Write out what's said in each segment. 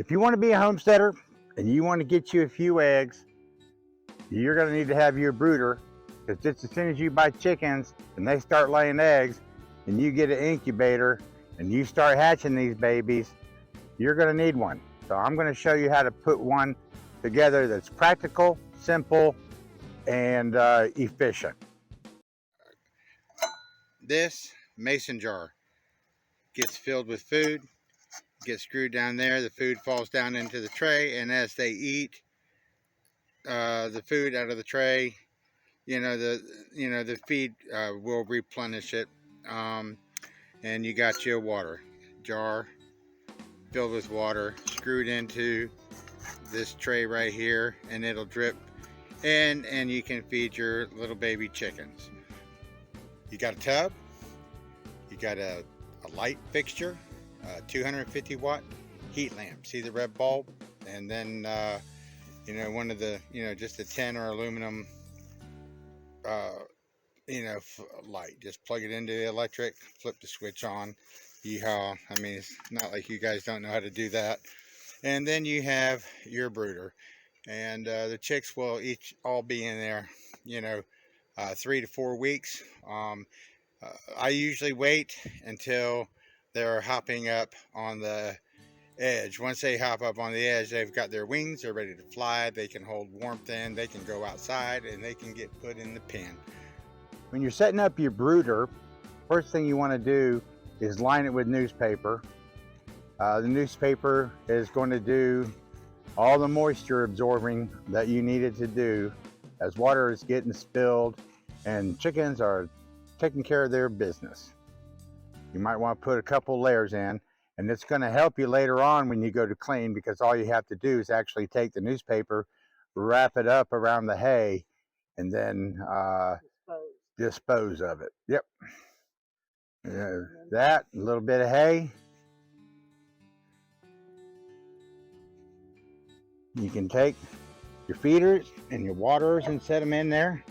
If you want to be a homesteader and you want to get you a few eggs, you're going to need to have your brooder, because just as soon as you buy chickens and they start laying eggs and you get an incubator and you start hatching these babies, you're going to need one. So I'm going to show you how to put one together that's practical, simple, and efficient. This mason jar gets filled with food, gets screwed down there, the food falls down into the tray, and as they eat the food out of the tray, the feed will replenish it. And you got your water jar filled with water screwed into this tray right here, and it'll drip and you can feed your little baby chickens. You got a tub, you got a light fixture, a 250 watt heat lamp. See the red bulb? And then one of the just a tin or aluminum light. Just plug it into the electric, flip the switch on. Yeehaw. I mean, it's not like you guys don't know how to do that. And then you have your brooder, and the chicks will all be in there 3 to 4 weeks. I usually wait until they're hopping up on the edge. Once they hop up on the edge, they've got their wings, they're ready to fly, they can hold warmth in, they can go outside, and they can get put in the pen. When you're setting up your brooder, first thing you want to do is line it with newspaper. The newspaper is going to do all the moisture absorbing that you need it to do as water is getting spilled and chickens are taking care of their business. You might want to put a couple layers in, and it's going to help you later on when you go to clean, because all you have to do is actually take the newspaper, wrap it up around the hay, and then dispose of it. Yep. That, a little bit of hay. You can take your feeders and your waterers and set them in there.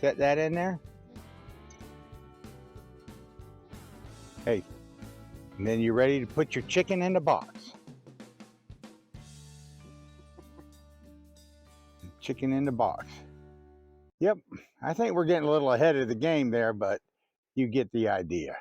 Set that in there. Hey, and then you're ready to put your chicken in the box. Chicken in the box. Yep, I think we're getting a little ahead of the game there, but you get the idea.